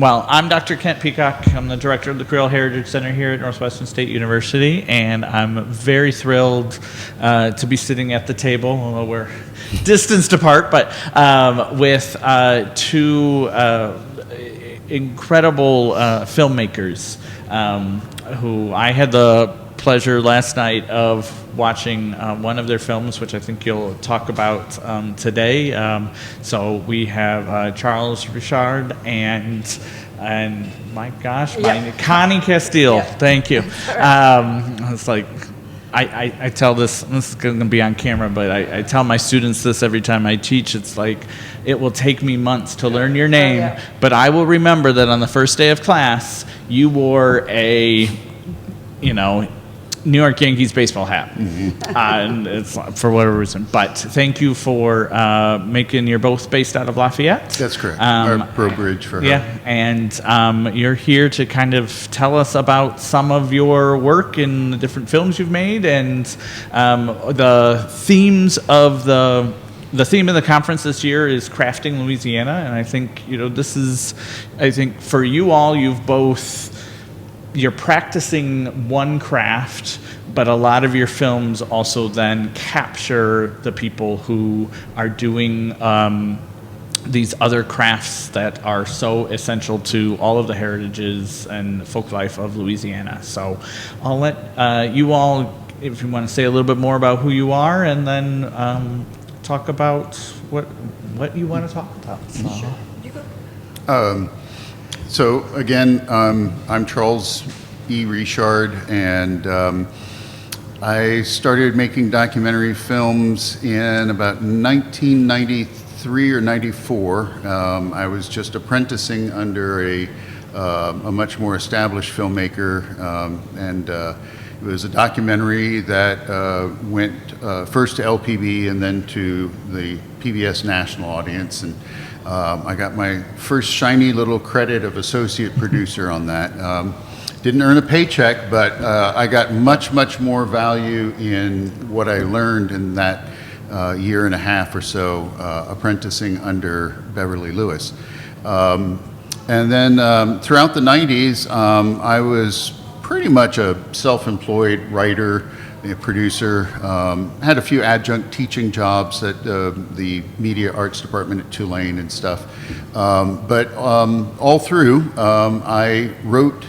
Well, I'm Dr. Kent Peacock. I'm the director of the Creole Heritage Center here at Northwestern State University, and I'm very thrilled to be sitting at the table, although we're distanced apart, but with two incredible filmmakers who I had the pleasure last night of watching one of their films, which I think you'll talk about today. So we have Charles Richard and my gosh, Connie Castile. Yeah. Thank you. It's like I tell this is going to be on camera, but I tell my students this every time I teach. It's like, it will take me months to learn your name, but I will remember that on the first day of class, you wore a, New York Yankees baseball hat, and it's for whatever reason. But thank you for making. You're both based out of Lafayette. That's correct. Our Bridge for her. Yeah, and you're here to kind of tell us about some of your work in the different films you've made, and the themes of the theme of the conference this year is crafting Louisiana, and I think this is, I think for you all, you're practicing one craft, but a lot of your films also then capture the people who are doing these other crafts that are so essential to all of the heritages and folk life of Louisiana. So I'll let you all, if you want to say a little bit more about who you are, and then talk about what you want to talk about. So. Sure. You go. So again, I'm Charles E. Richard, and I started making documentary films in about 1993 or 94. I was just apprenticing under a much more established filmmaker, and it was a documentary that went first to LPB and then to the PBS national audience, and I got my first shiny little credit of associate producer on that. Didn't earn a paycheck, but I got much more value in what I learned in that year and a half or so apprenticing under Beverly Lewis. And then throughout the 90s, I was pretty much a self-employed writer, a producer, had a few adjunct teaching jobs at the media arts department at Tulane and stuff. But all through, I wrote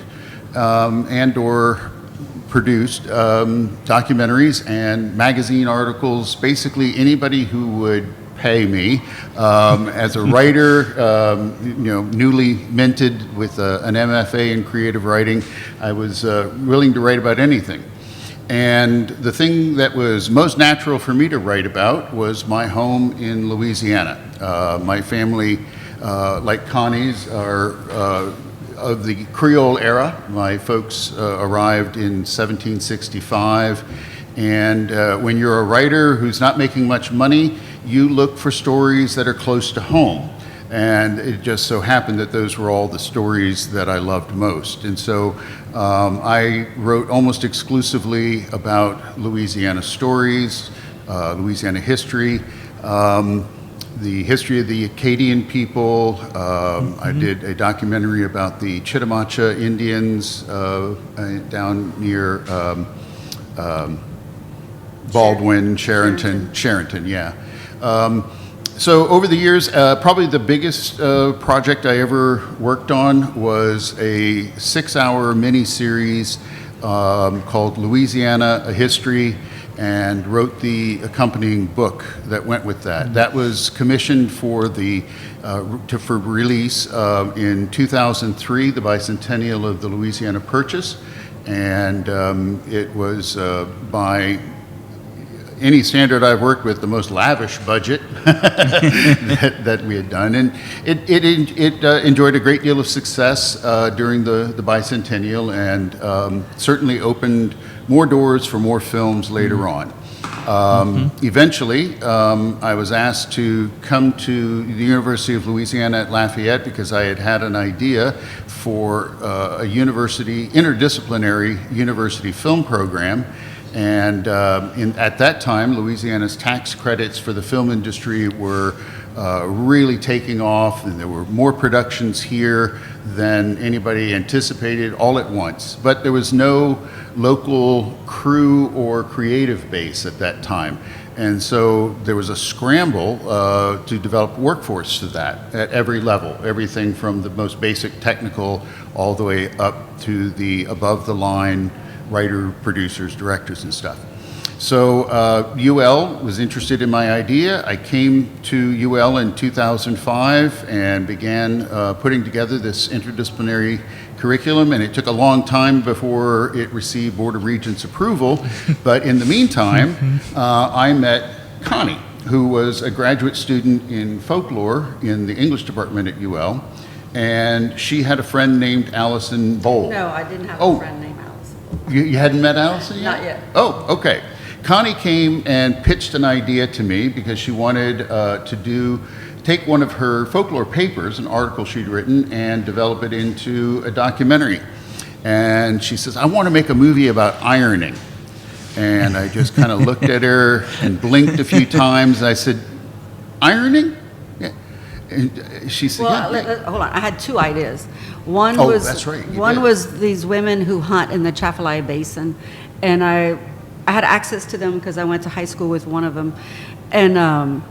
and or produced documentaries and magazine articles, basically anybody who would pay me. As a writer, newly minted with an MFA in creative writing, I was willing to write about anything. And the thing that was most natural for me to write about was my home in Louisiana. My family, like Connie's, are of the Creole era. My folks arrived in 1765. And when you're a writer who's not making much money, you look for stories that are close to home. And it just so happened that those were all the stories that I loved most. And so I wrote almost exclusively about Louisiana stories, Louisiana history, the history of the Acadian people. I did a documentary about the Chitimacha Indians down near Baldwin, Charenton, yeah. So over the years, probably the biggest project I ever worked on was a 6-hour mini-series called Louisiana, A History, and wrote the accompanying book that went with that. That was commissioned for for release in 2003, the bicentennial of the Louisiana Purchase, and it was by any standard I've worked with, the most lavish budget that we had done, and it enjoyed a great deal of success during the bicentennial, and certainly opened more doors for more films later on. Eventually, I was asked to come to the University of Louisiana at Lafayette because I had an idea for a interdisciplinary university film program. And at that time, Louisiana's tax credits for the film industry were really taking off, and there were more productions here than anybody anticipated all at once. But there was no local crew or creative base at that time. And so there was a scramble to develop workforce to that at every level, everything from the most basic technical all the way up to the above the line writer, producers, directors, and stuff. So UL was interested in my idea. I came to UL in 2005 and began putting together this interdisciplinary curriculum, and it took a long time before it received Board of Regents approval. But in the meantime, I met Connie, who was a graduate student in folklore in the English department at UL, and she had a friend named Allison Bowl. No, I didn't have a friend named Allison. You hadn't met Allison yet? Not yet. Oh, okay. Connie came and pitched an idea to me because she wanted to take one of her folklore papers, an article she'd written, and develop it into a documentary. And she says, I want to make a movie about ironing. And I just kind of looked at her and blinked a few times. And I said, ironing? Yeah. And she said, Well, yeah. hold on. I had two ideas. One Oh, was that's right, you one did. was these women who hunt in the Chaffalaya Basin, and I had access to them because I went to high school with one of them, and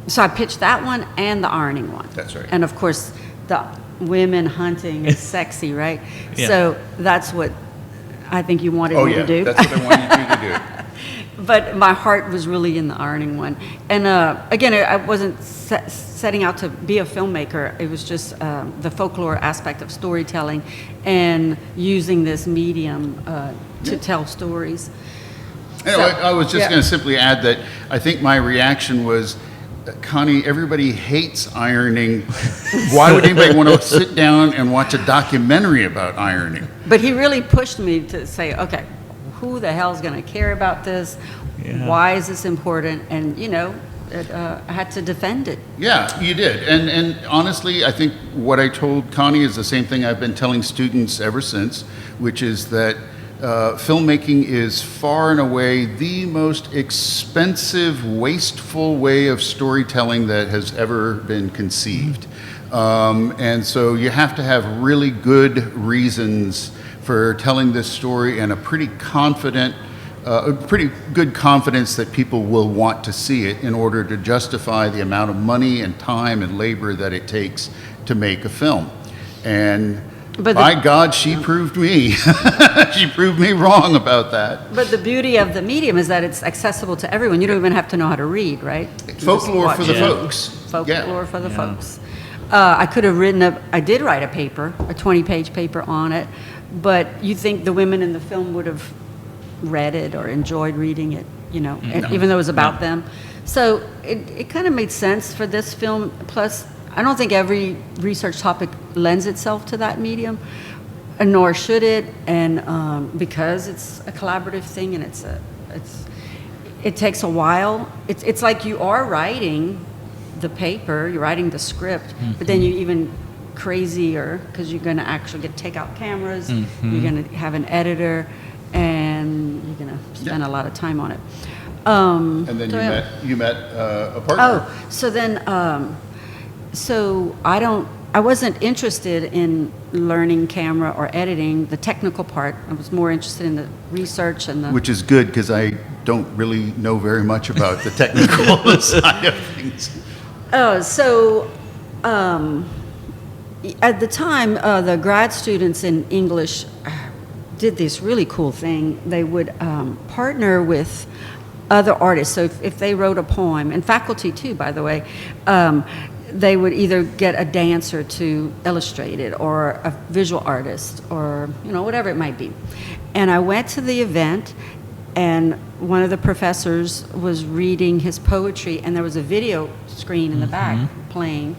so I pitched that one and the ironing one. That's right. And of course, the women hunting is sexy, right? Yeah. So that's what I think you wanted Oh, me yeah, to do. that's what I wanted you to do. But my heart was really in the ironing one. And again, I wasn't setting out to be a filmmaker. It was just the folklore aspect of storytelling and using this medium to tell stories. Anyway, So, I was just yeah. going to simply add that I think my reaction was, Connie, everybody hates ironing. Why would anybody want to sit down and watch a documentary about ironing? But he really pushed me to say, okay, who the hell's going to care about this? Yeah. Why is this important? And, I had to defend it. Yeah, you did. And honestly, I think what I told Connie is the same thing I've been telling students ever since, which is that filmmaking is far and away the most expensive, wasteful way of storytelling that has ever been conceived. And so you have to have really good reasons for telling this story and a pretty good confidence that people will want to see it in order to justify the amount of money and time and labor that it takes to make a film. And by God, she proved me. She proved me wrong about that. But the beauty of the medium is that it's accessible to everyone. You don't even have to know how to read, right? You just Folklore watch for the it. folks. Folklore for the Yeah. folks. I could have I did write a paper, a 20-page paper on it, but you think the women in the film would have read it or enjoyed reading it, even though it was about them. So it kind of made sense for this film. Plus, I don't think every research topic lends itself to that medium, nor should it, and because it's a collaborative thing and it takes a while. It's like you are writing the paper, you're writing the script, but then you even crazier because you're going to actually take out cameras, you're going to have an editor, and you're going to spend a lot of time on it. And then you met a partner. Oh, so then, so I wasn't interested in learning camera or editing, the technical part. I was more interested in the research and the... Which is good because I don't really know very much about the technical side of things. So at the time, the grad students in English did this really cool thing. They would partner with other artists. So if they wrote a poem, and faculty too, by the way, they would either get a dancer to illustrate it or a visual artist or, whatever it might be. And I went to the event, and one of the professors was reading his poetry, and there was a video screen in the back playing,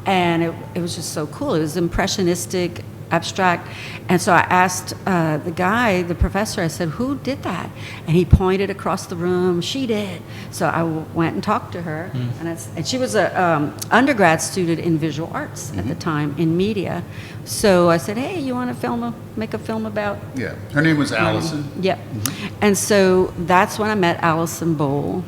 and it was just so cool. It was impressionistic abstract. And so I asked the professor, I said, who did that? And he pointed across the room, she did. So I went and talked to her, and she was a undergrad student in visual arts at the time, in media. So I said, hey, you want to make a film about? Yeah, her name was Allison. Yep. And so that's when I met Allison Bowl.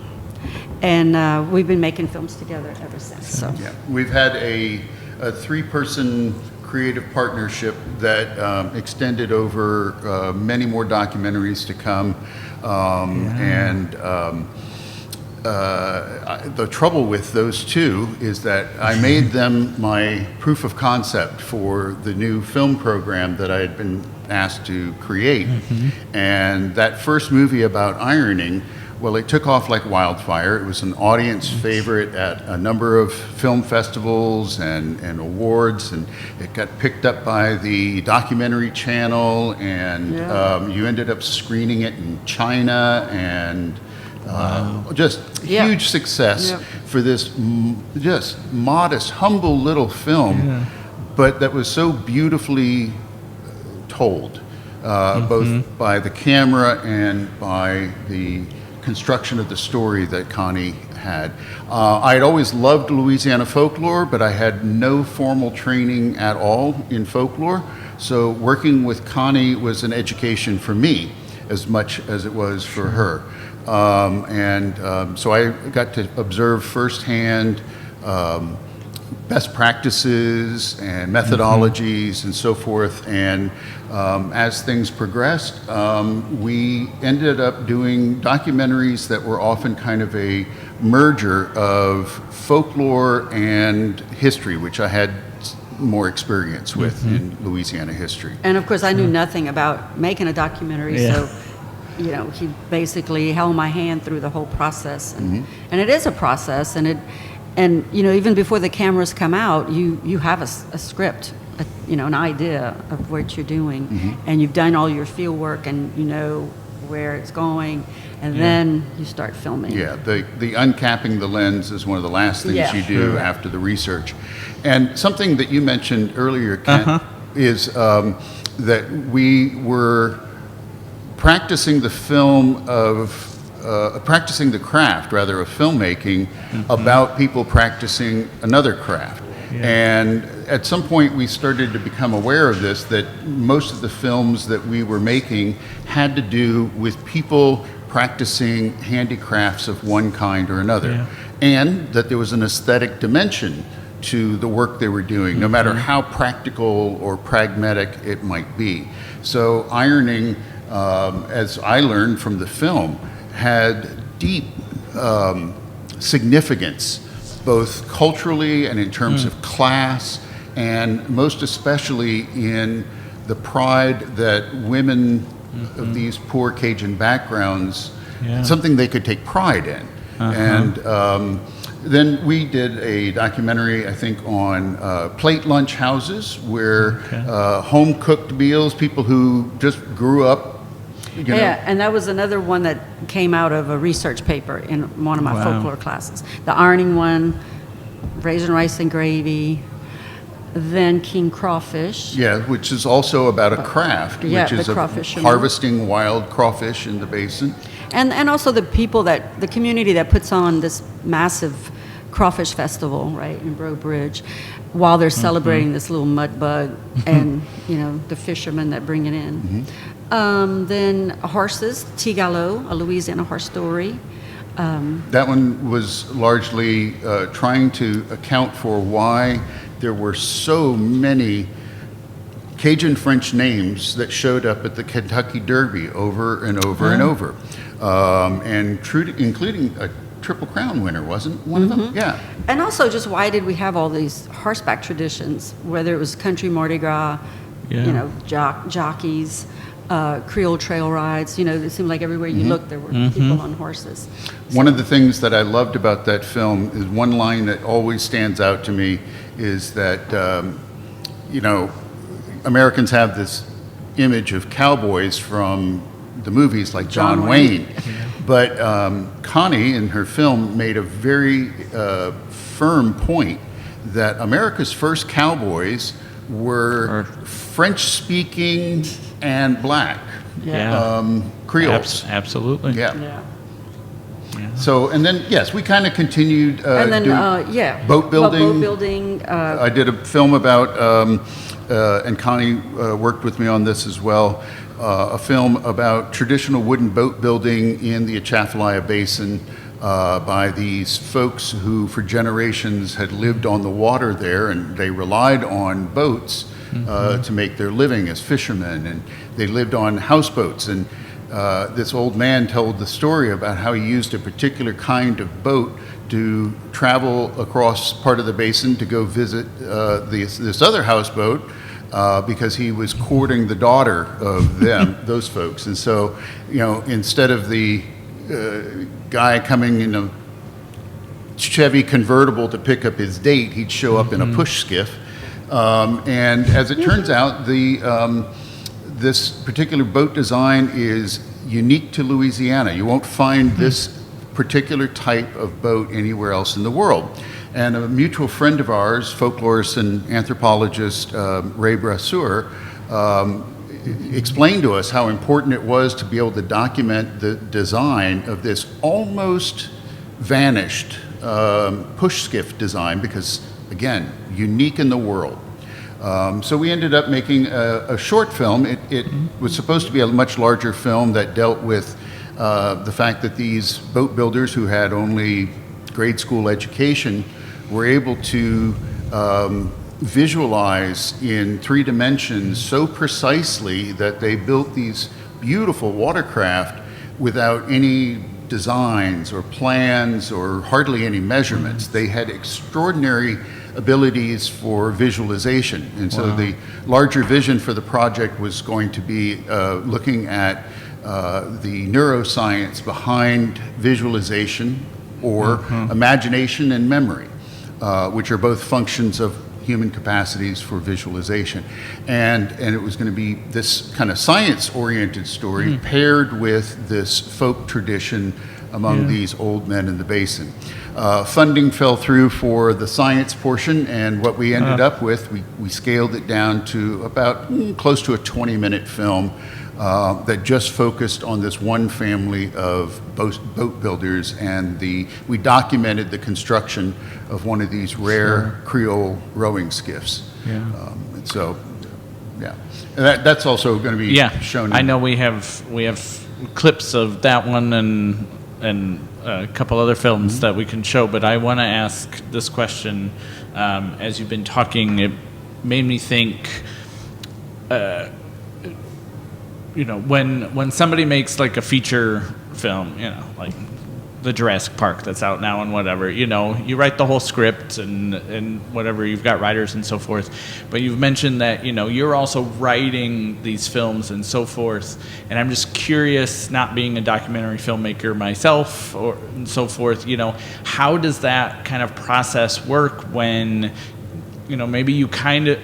And we've been making films together ever since. So. Yeah, we've had a 3-person creative partnership that extended over many more documentaries to come. The trouble with those two is that I made them my proof of concept for the new film program that I had been asked to create. And that first movie about ironing, well, it took off like wildfire. It was an audience favorite at a number of film festivals and awards, and it got picked up by the documentary channel, and you ended up screening it in China, and just huge success for this just modest, humble little film, but that was so beautifully told, both by the camera and by the construction of the story that Connie had. I had always loved Louisiana folklore, but I had no formal training at all in folklore. So working with Connie was an education for me as much as it was for her. So I got to observe firsthand best practices and methodologies and so forth. And as things progressed, we ended up doing documentaries that were often kind of a merger of folklore and history, which I had more experience with in Louisiana history. And of course, I knew nothing about making a documentary, so he basically held my hand through the whole process. And it is a process, and even before the cameras come out, you have a script, an idea of what you're doing, and you've done all your field work, and you know where it's going, and then you start filming. Yeah, the uncapping the lens is one of the last things you do after the research. And something that you mentioned earlier, Kent, is that we were practicing the craft, rather, of filmmaking about people practicing another craft. And at some point we started to become aware of this, that most of the films that we were making had to do with people practicing handicrafts of one kind or another, and that there was an aesthetic dimension to the work they were doing, no matter how practical or pragmatic it might be. So ironing, as I learned from the film, had deep significance, both culturally and in terms of class, and most especially in the pride that women of these poor Cajun backgrounds, something they could take pride in. And then we did a documentary, I think, on plate lunch houses, where home-cooked meals, people who just grew up. And that was another one that came out of a research paper in one of my folklore classes. The ironing one, raisin rice and gravy, then king crawfish. Yeah, which is also about a craft, which is harvesting wild crawfish in the basin. And also the community that puts on this massive crawfish festival, right, in Breaux Bridge, while they're celebrating this little mud bug, and the fishermen that bring it in. Then horses, Tigalo, a Louisiana horse story. That one was largely trying to account for why there were so many Cajun French names that showed up at the Kentucky Derby over and over and over. Including a Triple Crown winner, wasn't one of them? Yeah. And also, just why did we have all these horseback traditions, whether it was country Mardi Gras, jockeys, Creole trail rides. It seemed like everywhere you looked, there were people on horses. One of the things that I loved about that film is one line that always stands out to me is that, Americans have this image of cowboys from the movies like John Wayne. But Connie, in her film, made a very firm point that America's first cowboys were French-speaking and black. Yeah. Creoles. Absolutely. Yeah. Yeah. So, and then, yes, we kind of continued And then, doing boat building. Boat building. I did a film about, and Connie worked with me on this as well, a film about traditional wooden boat building in the Atchafalaya Basin by these folks who for generations had lived on the water there, and they relied on boats to make their living as fishermen, and they lived on houseboats. And this old man told the story about how he used a particular kind of boat to travel across part of the basin to go visit this other houseboat because he was courting the daughter of them, those folks. And so, instead of the guy coming in a Chevy convertible to pick up his date, he'd show up in a push skiff. And as it turns out, this particular boat design is unique to Louisiana. You won't find this particular type of boat anywhere else in the world. And a mutual friend of ours, folklorist and anthropologist Ray Brasseur, explained to us how important it was to be able to document the design of this almost vanished push skiff design because, again, unique in the world. So we ended up making a short film. It was supposed to be a much larger film that dealt with the fact that these boat builders who had only grade school education were able to visualize in 3 dimensions so precisely that they built these beautiful watercraft without any designs or plans or hardly any measurements. They had extraordinary abilities for visualization. And so the larger vision for the project was going to be looking at the neuroscience behind visualization or imagination and memory, which are both functions of human capacities for visualization. And it was going to be this kind of science-oriented story paired with this folk tradition among these old men in the basin. Funding fell through for the science portion, and what we ended up with, we scaled it down to about close to a 20-minute film that just focused on this one family of boat builders, and we documented the construction of one of these rare Creole rowing skiffs. And so, and that's also going to be shown. I know we have clips of that one and a couple other films that we can show, but I want to ask this question. As you've been talking, it made me think, when somebody makes like a feature film, like the Jurassic Park that's out now and whatever, you write the whole script and whatever, you've got writers and so forth, but you've mentioned that, you're also writing these films and so forth, and I'm just curious, not being a documentary filmmaker myself or and so forth, how does that kind of process work when, maybe you kind of,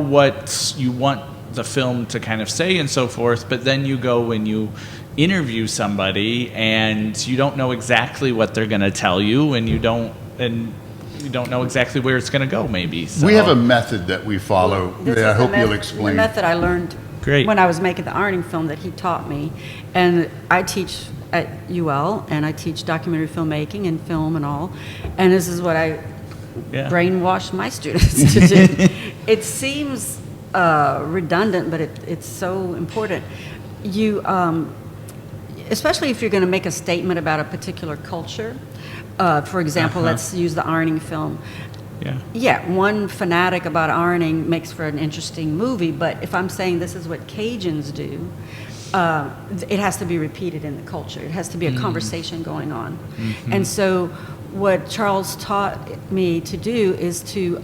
what you want the film to kind of say and so forth, but then you go and you interview somebody and you don't know exactly what they're going to tell you, and you don't know exactly where it's going to go, maybe. So. We have a method that we follow that I hope you'll explain. The method I learned when I was making the ironing film that he taught me, and I teach at UL, and I teach documentary filmmaking and film and all, and this is what I brainwash my students to do. It seems redundant, but it's so important. You, especially if you're going to make a statement about a particular culture. For example, let's use the ironing film. One fanatic about ironing makes for an interesting movie, but if I'm saying this is what Cajuns do, it has to be repeated in the culture. It has to be a conversation going on. And so what Charles taught me to do is to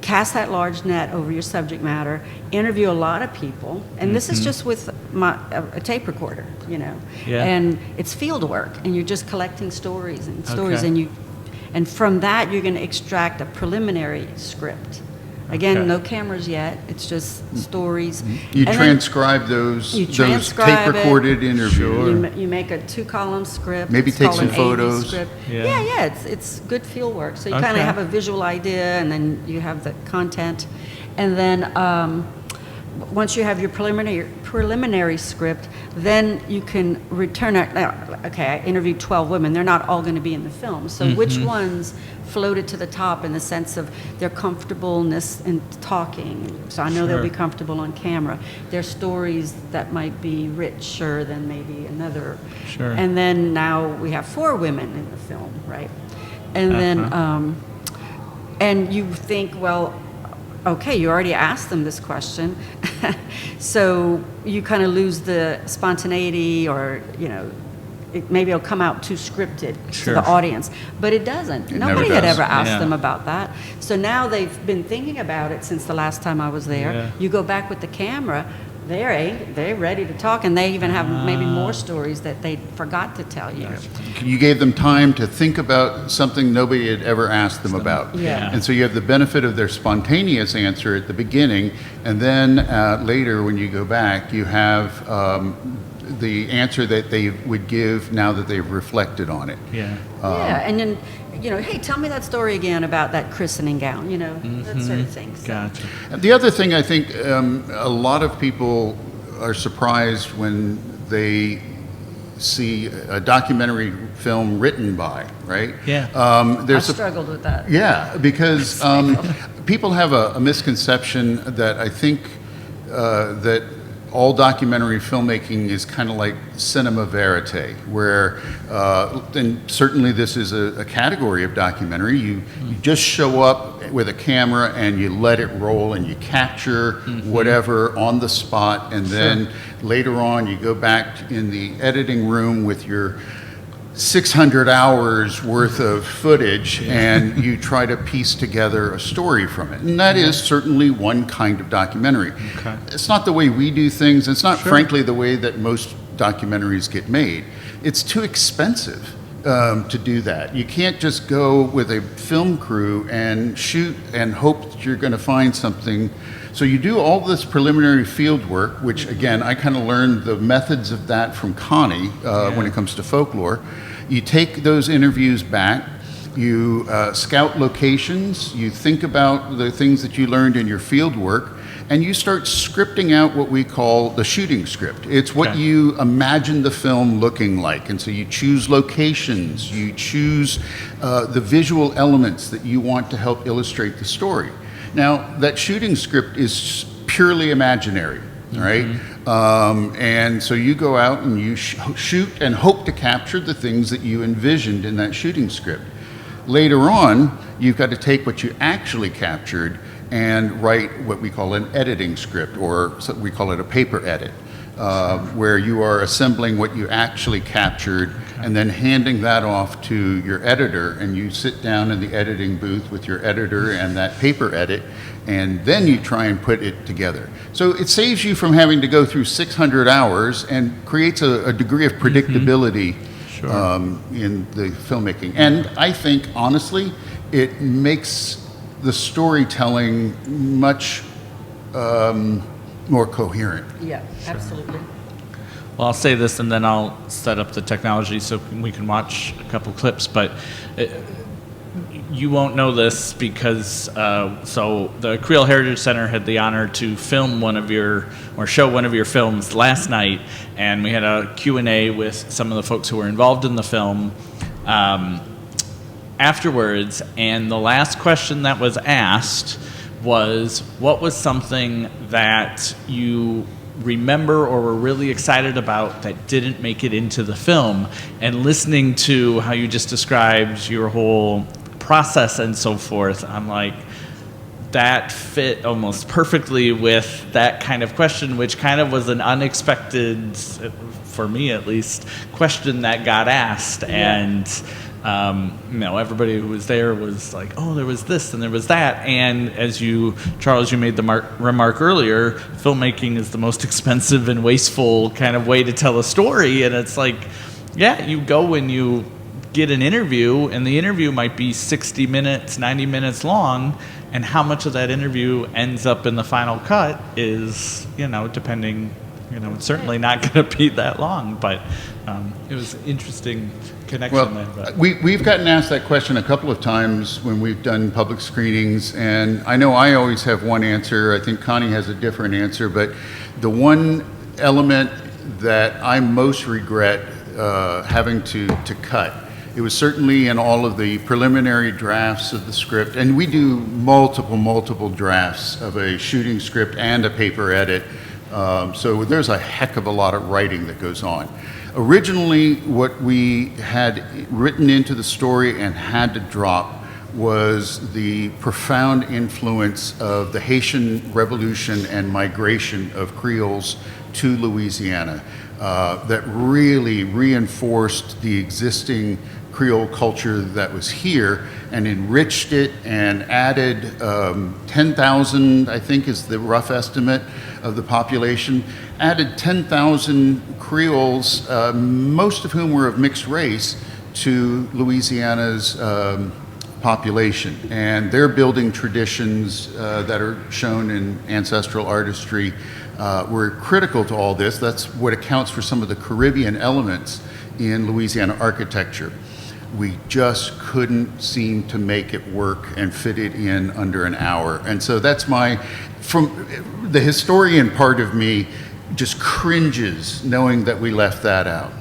cast that large net over your subject matter, interview a lot of people, and this is just with a tape recorder, and it's field work, and you're just collecting stories, and from that you're going to extract a preliminary script. Again, no cameras yet. It's just stories. You transcribe those tape-recorded interviews. You make a 2-column script. Maybe take some photos. It's good field work. So you kind of have a visual idea, and then you have the content, And then once you have your preliminary script, then you can return it. Now, okay, I interviewed 12 women. They're not all going to be in the film. So which ones floated to the top in the sense of their comfortableness in talking? So I know they'll be comfortable on camera. Their stories that might be richer than maybe another. Sure. And then now we have 4 women in the film, right? And then, and you think, well, okay, you already asked them this question, so you kind of lose the spontaneity, or maybe it'll come out too scripted to the audience, but it doesn't. Nobody had ever asked them about that. So now they've been thinking about it since the last time I was there. Yeah. You go back with the camera, they're ready to talk, and they even have maybe more stories that they forgot to tell you. You gave them time to think about something nobody had ever asked them about. Yeah. And so you have the benefit of their spontaneous answer at the beginning, and then later when you go back, you have the answer that they would give now that they've reflected on it. Yeah. And then, hey, tell me that story again about that christening gown, that sort of thing. So. Gotcha. The other thing I think a lot of people are surprised when they see a documentary film written by, right? Yeah. I struggled with that. Yeah, because people have a misconception that I think that all documentary filmmaking is kind of like cinema verite, where, and certainly this is a category of documentary, you just show up with a camera and you let it roll and you capture whatever on the spot, and then later on you go back in the editing room with your 600 hours worth of footage and you try to piece together a story from it. And that is certainly one kind of documentary. Okay. It's not the way we do things. It's not, frankly, the way that most documentaries get made. It's too expensive to do that. You can't just go with a film crew and shoot and hope that you're going to find something. So you do all this preliminary field work, which again, I kind of learned the methods of that from Connie when it comes to folklore. You take those interviews back, you scout locations, you think about the things that you learned in your field work, and you start scripting out what we call the shooting script. It's what you imagine the film looking like. And so you choose locations, you choose the visual elements that you want to help illustrate the story. Now, that shooting script is purely imaginary, right? And so you go out and you shoot and hope to capture the things that you envisioned in that shooting script. Later on, you've got to take what you actually captured and write what we call an editing script, or we call it a paper edit, where you are assembling what you actually captured and then handing that off to your editor, and you sit down in the editing booth with your editor and that paper edit, and then you try and put it together. So it saves you from having to go through 600 hours and creates a degree of predictability in the filmmaking. And I think, honestly, it makes the storytelling much more coherent. Yeah, absolutely. Well, I'll say this and then I'll set up the technology so we can watch a couple clips, but you won't know this because, so the Creel Heritage Center had the honor to film show one of your films last night, and we had a Q&A with some of the folks who were involved in the film afterwards, and the last question that was asked was, what was something that you remember or were really excited about that didn't make it into the film? And listening to how you just described your whole process and so forth, I'm like, that fit almost perfectly with that kind of question, which kind of was an unexpected, for me at least, question that got asked. And everybody who was there was like, oh, there was this and there was that. And as Charles, you made the remark earlier, filmmaking is the most expensive and wasteful kind of way to tell a story. And it's like, yeah, you go and you get an interview, and the interview might be 60 minutes, 90 minutes long, and how much of that interview ends up in the final cut is, depending, it's certainly not going to be that long, but it was interesting connection there. Well, But. we've gotten asked that question a couple of times when we've done public screenings, and I know I always have one answer. I think Connie has a different answer, but the one element that I most regret having to cut, it was certainly in all of the preliminary drafts of the script, and we do multiple drafts of a shooting script and a paper edit, so there's a heck of a lot of writing that goes on. Originally, what we had written into the story and had to drop was the profound influence of the Haitian Revolution and migration of Creoles to Louisiana that really reinforced the existing Creole culture that was here and enriched it and added 10,000, I think is the rough estimate of the population, added 10,000 Creoles, most of whom were of mixed race, to Louisiana's population. And their building traditions that are shown in ancestral artistry were critical to all this. That's what accounts for some of the Caribbean elements in Louisiana architecture. We just couldn't seem to make it work and fit it in under an hour. And so that's from the historian part of me just cringes knowing that we left that out.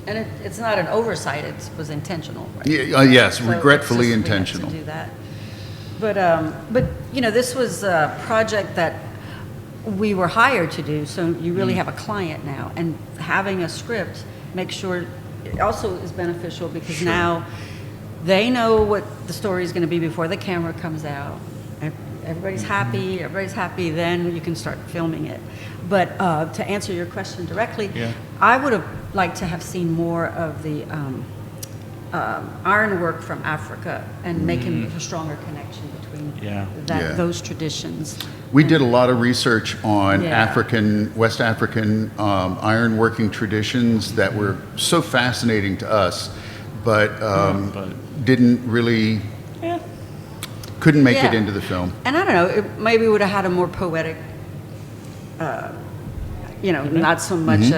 And it's not an oversight, it was intentional, right? Yeah, yes, So regretfully it's just we had intentional. to do that. But this was a project that we were hired to do, so you really have a client now. And having a script makes sure it also is beneficial because now they know what the story is going to be before the camera comes out. Everybody's happy, then you can start filming it. But to answer your question directly, I would have liked to have seen more of the ironwork from Africa and making a stronger connection between those traditions. We did a lot of research on Yeah. West African ironworking traditions that were so fascinating to us, but didn't really, couldn't make it into the film. And I don't know, maybe would have had a more poetic, not so much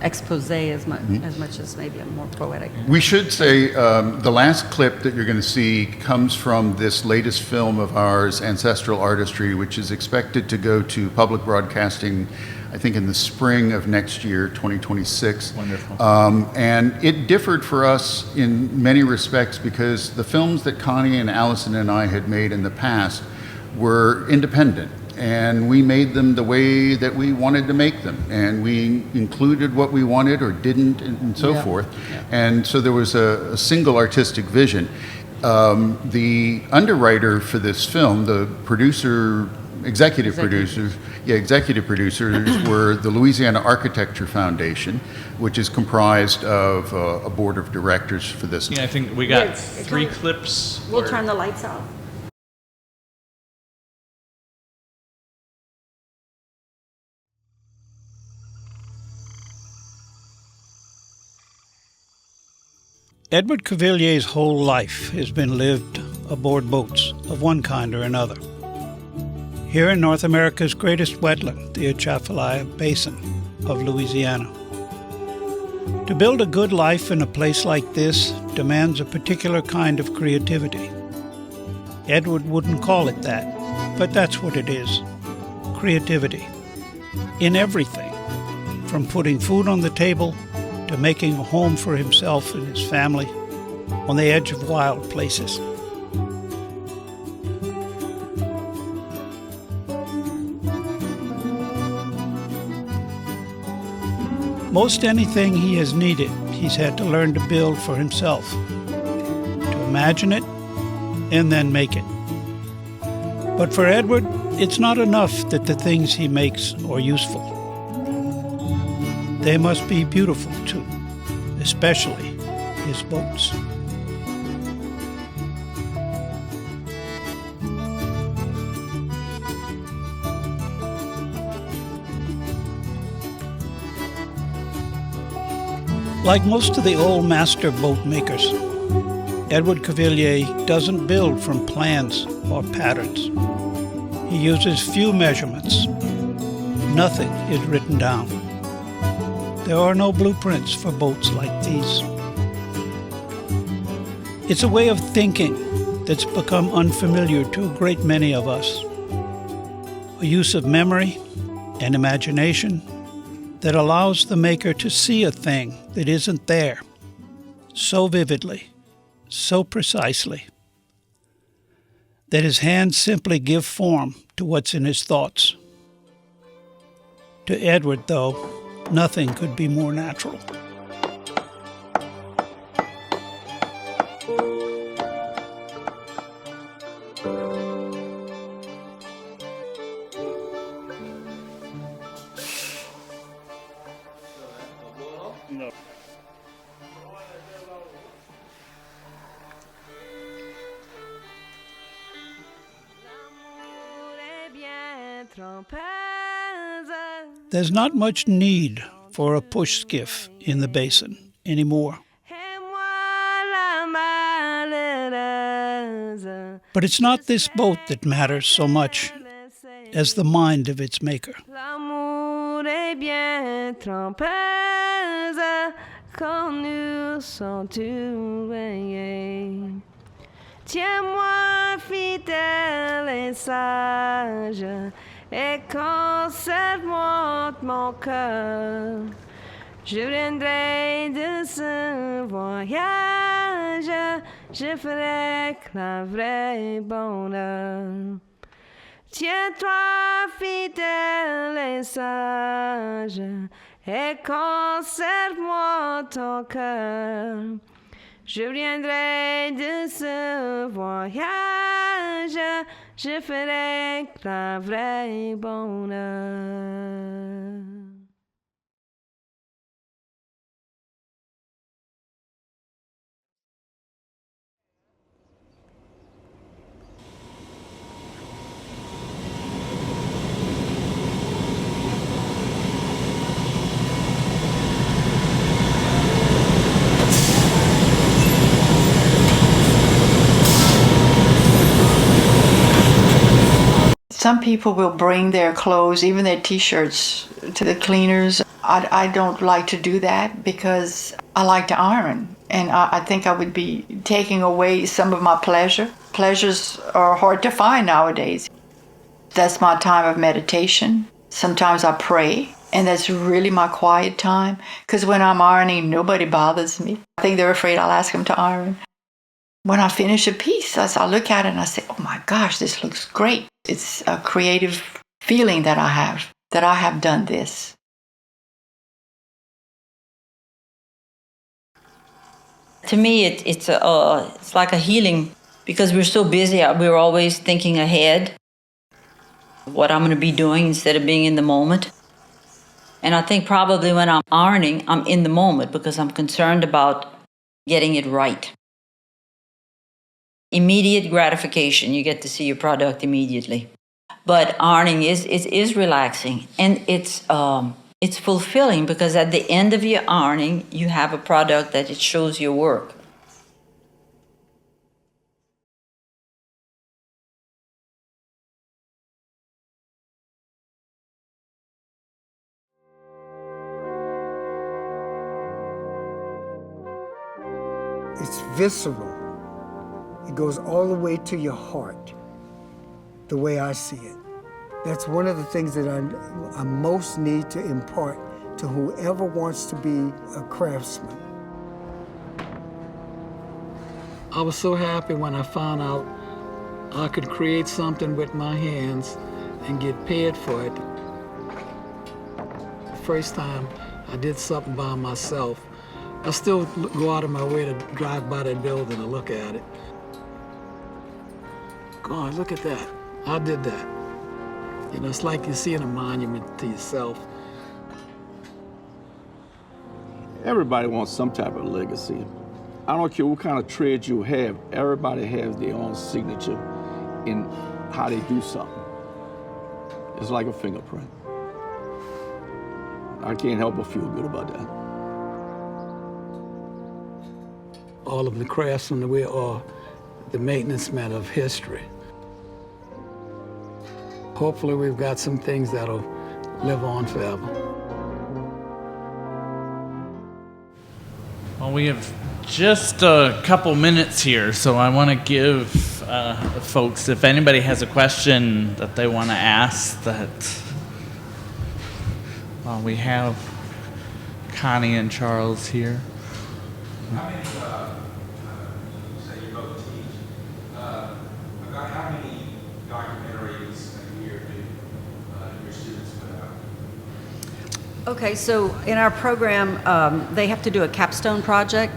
expose as much as maybe a more poetic. We should say the last clip that you're going to see comes from this latest film of ours, Ancestral Artistry, which is expected to go to public broadcasting, I think, in the spring of next year, 2026. Wonderful. And it differed for us in many respects because the films that Connie and Allison and I had made in the past were independent. And we made them the way that we wanted to make them. And we included what we wanted or didn't and so forth. Yeah. And so there was a single artistic vision. The underwriter for this film, the executive producers were the Louisiana Architecture Foundation, which is comprised of a board of directors for this. Yeah, I think we got 3 clips. We'll turn the lights off. Edward Cavillier's whole life has been lived aboard boats of one kind or another. Here in North America's greatest wetland, the Atchafalaya Basin of Louisiana. To build a good life in a place like this demands a particular kind of creativity. Edward wouldn't call it that, but that's what it is. Creativity. In everything, from putting food on the table to making a home for himself and his family on the edge of wild places. Most anything he has needed, he's had to learn to build for himself, to imagine it and then make it. But for Edward, it's not enough that the things he makes are useful. They must be beautiful too, especially his boats. Like most of the old master boat makers, Edward Cavilier doesn't build from plans or patterns. He uses few measurements, Nothing is written down. There are no blueprints for boats like these. It's a way of thinking that's become unfamiliar to a great many of us. A use of memory and imagination that allows the maker to see a thing that isn't there so vividly, so precisely, that his hands simply give form to what's in his thoughts. To Edward, though, nothing could be more natural. There's not much need for a push skiff in the basin anymore. But it's not this boat that matters so much as the mind of its maker. L'amour est bien trompeuse quand nous sommes éveillés. Tiens-moi fidèle et sage et conserve-moi mon cœur. Je viendrai de ce voyage, je ferai la vraie bonheur. Tiens-toi fidèle et sage et conserve-moi ton cœur. Je viendrai de ce voyage, je ferai la vraie bonheur. Some people will bring their clothes, even their t-shirts, to the cleaners. I don't like to do that because I like to iron. And I think I would be taking away some of my pleasure. Pleasures are hard to find nowadays. That's my time of meditation. Sometimes I pray, and that's really my quiet time. Because when I'm ironing, nobody bothers me. I think they're afraid I'll ask them to iron. When I finish a piece, I look at it and I say, oh my gosh, this looks great. It's a creative feeling that I have done this. To me, it's like a healing because we're so busy. We're always thinking ahead, what I'm going to be doing instead of being in the moment. And I think probably when I'm ironing, I'm in the moment because I'm concerned about getting it right. Immediate gratification, you get to see your product immediately. But ironing is relaxing, and it's fulfilling because at the end of your ironing, you have a product that it shows your work. It's visceral. It goes all the way to your heart, the way I see it. That's one of the things that I most need to impart to whoever wants to be a craftsman. I was so happy when I found out I could create something with my hands and get paid for it. The first time I did something by myself, I still go out of my way to drive by that building and look at it. God, look at that. I did that. You know, it's like you're seeing a monument to yourself. Everybody wants some type of legacy. I don't care what kind of trade you have, everybody has their own signature in how they do something. It's like a fingerprint. I can't help but feel good about that. All of the craftsmen, we are the maintenance men of history. Hopefully we've got some things that'll live on forever. Well, we have just a couple minutes here, so I want to give folks, if anybody has a question that they want to ask, that we have Connie and Charles here. How many, say you both teach, about how many documentaries a year do your students put out? Okay, so in our program, they have to do a capstone project.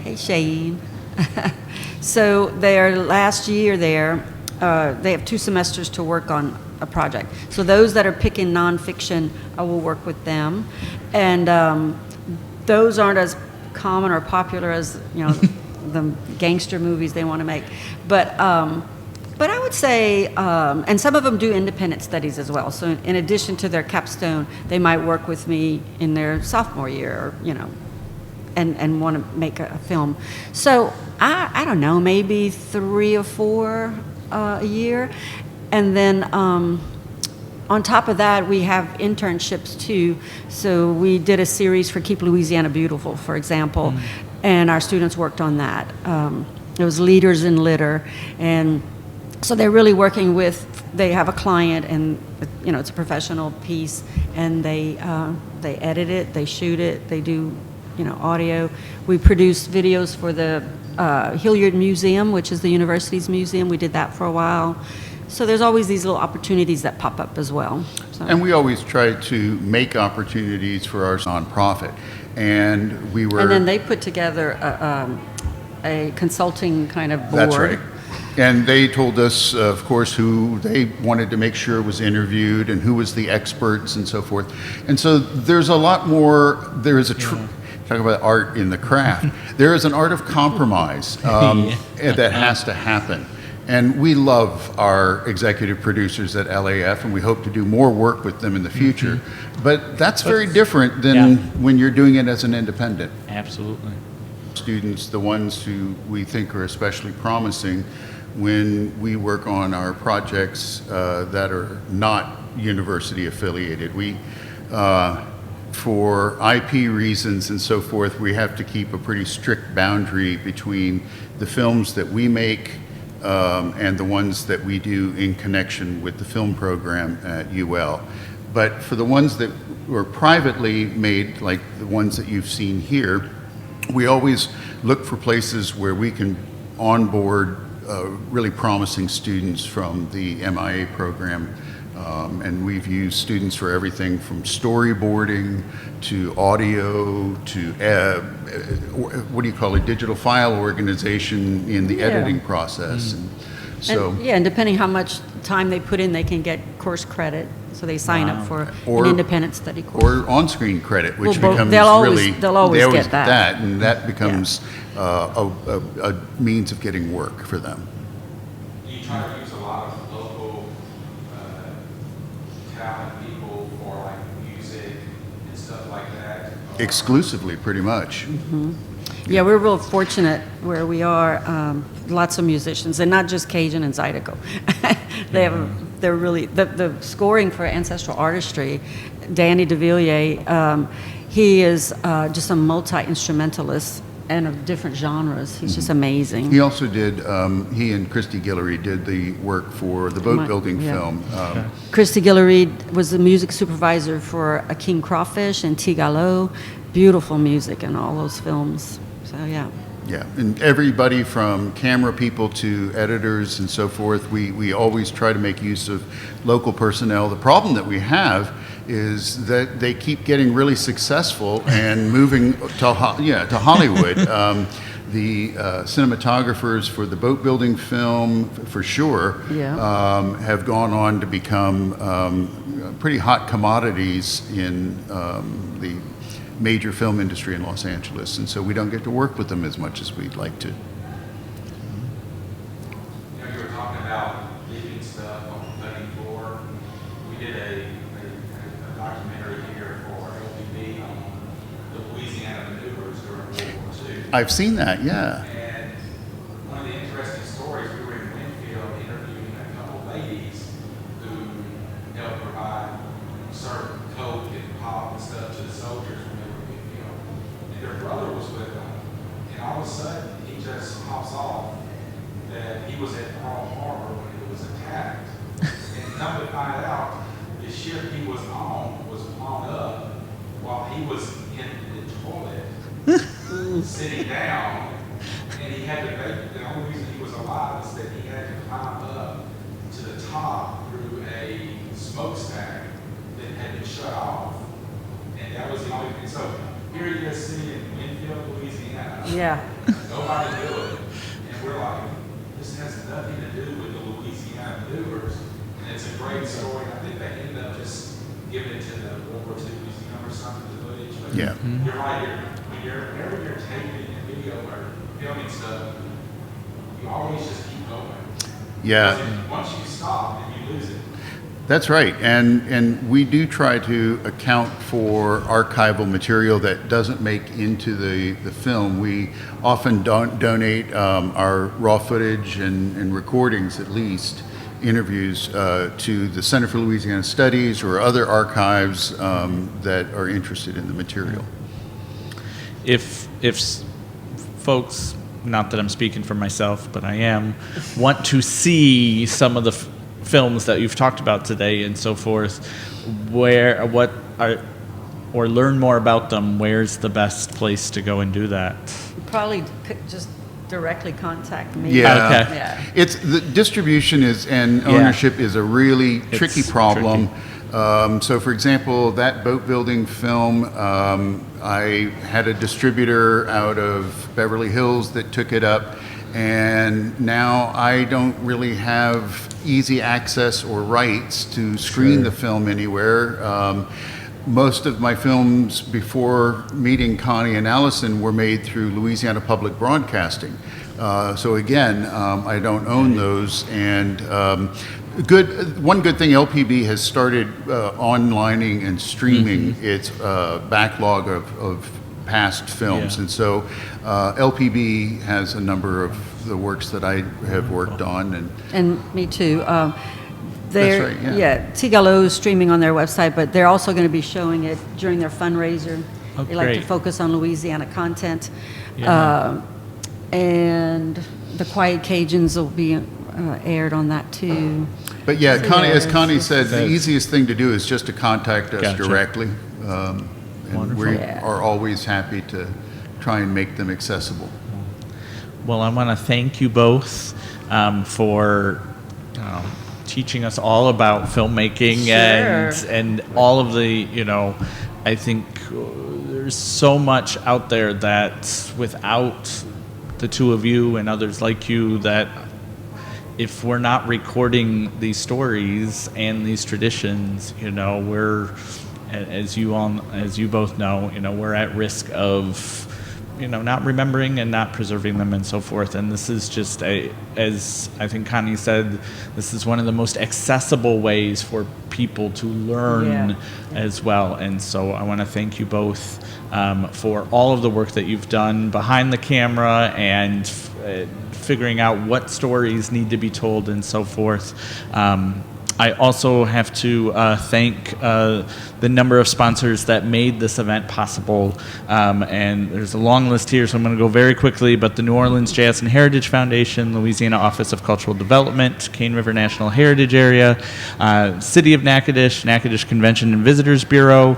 Hey, Shane. So their last year there, they have 2 semesters to work on a project. So those that are picking nonfiction, I will work with them. And those aren't as common or popular as, the gangster movies they want to make. But I would say, and some of them do independent studies as well. So in addition to their capstone, they might work with me in their sophomore year, or, and want to make a film. So I don't know, maybe 3 or 4 a year. And then on top of that, we have internships too. So we did a series for Keep Louisiana Beautiful, for example, and our students worked on that. It was Leaders in Litter, and so they're really working with, they have a client, and it's a professional piece, and they edit it, they shoot it, they do audio. We produced videos for the Hilliard Museum, which is the university's museum. We did that for a while. So there's always these little opportunities that pop up as well. So. And we always try to make opportunities for our nonprofit. And we were... And then they put together a consulting kind of board. That's right. And they told us, of course, who they wanted to make sure was interviewed and who was the experts and so forth. And so there's a lot more, there is a... Talk about art in the craft. There is an art of compromise that has to happen. And we love our executive producers at LAF, and we hope to do more work with them in the future. But that's very different than when you're doing it as an independent. Absolutely. Students, the ones who we think are especially promising, when we work on our projects that are not university affiliated. We, for IP reasons and so forth, we have to keep a pretty strict boundary between the films that we make and the ones that we do in connection with the film program at UL. But for the ones that were privately made, like the ones that you've seen here, we always look for places where we can onboard really promising students from the MIA program. And we've used students for everything from storyboarding to audio to what do you call it, digital file organization in the editing process. And so, and depending how much time they put in, they can get course credit. So they sign up for an independent study course. Or on-screen credit, which becomes they'll always get that. that, and that becomes a means of getting work for them. Do you try to use a lot of local talent people for like music and stuff like that? Exclusively, pretty much. Yeah, we're real fortunate where we are. Lots of musicians, and not just Cajun and Zydeco. They're really the scoring for ancestral artistry. Danny DeVilliers, he is just a multi-instrumentalist and of different genres. He's just amazing. He also did. He and Christy Guillory did the work for the boat building film. Christy Guillory was the music supervisor for A King Crawfish and Tigalo. Beautiful music in all those films. So yeah. Yeah, and everybody from camera people to editors and so forth, we always try to make use of local personnel. The problem that we have is that they keep getting really successful and moving to Hollywood. The cinematographers for the boat building film, for sure, have gone on to become pretty hot commodities in the major film industry in Los Angeles, and so we don't get to work with them as much as we'd like to. You were talking about leaving stuff on the cutting floor. We did a documentary here for LBB on the Louisiana maneuvers during World War II. I've seen that, yeah. And one of the interesting stories, we were in Winfield interviewing a couple ladies who helped provide was at Pearl Harbor when it was attacked. And come to find out, the ship he was on was blown up while he was in the toilet, sitting down, and he had to make, the only reason he was alive is that he had to climb up to the top through a smokestack that had been shut off. And that was the only thing. So here he is sitting in Winfield, Louisiana. Yeah. Nobody knew it. And we're like, this has nothing to do with the Louisiana doers. And it's a great story. I think they ended up just giving it to the World War II Museum or something, the footage. But Yeah. you're right, whenever you're taping a video or filming stuff, you always just keep going. Yeah. Because once you stop, then you lose it. That's right, and we do try to account for archival material that doesn't make into the film. We often don't donate our raw footage and recordings, at least, interviews, to the Center for Louisiana Studies or other archives that are interested in the material. If folks, not that I'm speaking for myself, but I am, want to see some of the films that you've talked about today and so forth, or learn more about them, where's the best place to go and do that? Probably just directly contact me. Yeah, Okay. Yeah. It's the distribution and ownership is a really tricky It's problem. tricky. So, for example, that boat building film, I had a distributor out of Beverly Hills that took it up, and now I don't really have easy access or rights to screen the film anywhere. Most of my films before meeting Connie and Allison were made through Louisiana Public Broadcasting. So again, I don't own those. And one good thing, LPB has started onlining and streaming its backlog of past films. Yeah. And so LPB has a number of the works that I have worked on. And me too. That's right, yeah. Tigalo is streaming on their website, but they're also going to be showing it during their fundraiser. Oh, They like to great. focus on Louisiana content. Yeah. And the Quiet Cajuns will be aired on that too. But yeah, Connie, as Yes, Connie yes. said, the easiest thing to do is just to contact us Gotcha. directly. And Wonderful. we Yeah. are always happy to try and make them accessible. Well, I want to thank you both for teaching us all about filmmaking Sure. and all of the, I think there's so much out there that without the two of you and others like you, that if we're not recording these stories and these traditions, we're, as you both know, we're at risk of not remembering and not preserving them and so forth. And this is just as I think Connie said, this is one of the most accessible ways for people to learn as well. And so I want to thank you both for all of the work that you've done behind the camera and figuring out what stories need to be told and so forth. I also have to thank the number of sponsors that made this event possible. And there's a long list here, so I'm going to go very quickly. But the New Orleans Jazz and Heritage Foundation, Louisiana Office of Cultural Development, Cane River National Heritage Area, City of Natchitoches, Natchitoches Convention and Visitors Bureau,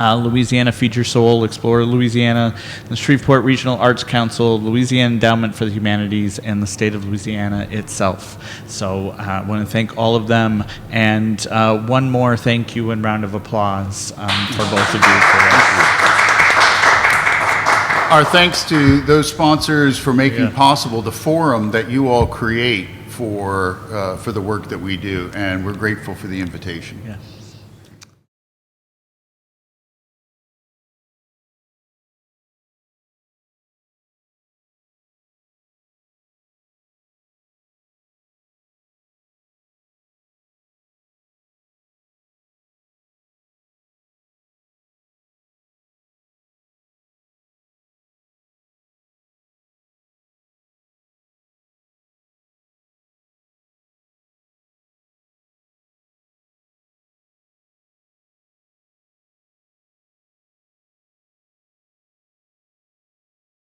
Louisiana Feed Your Soul, Explore Louisiana, the Shreveport Regional Arts Council, Louisiana Endowment for the Humanities, and the state of Louisiana itself. So I want to thank all of them. And one more thank you and round of applause for both of you for that. Our thanks to those sponsors for making possible the forum that you all create for the work that we do, and we're grateful for the invitation. Yeah.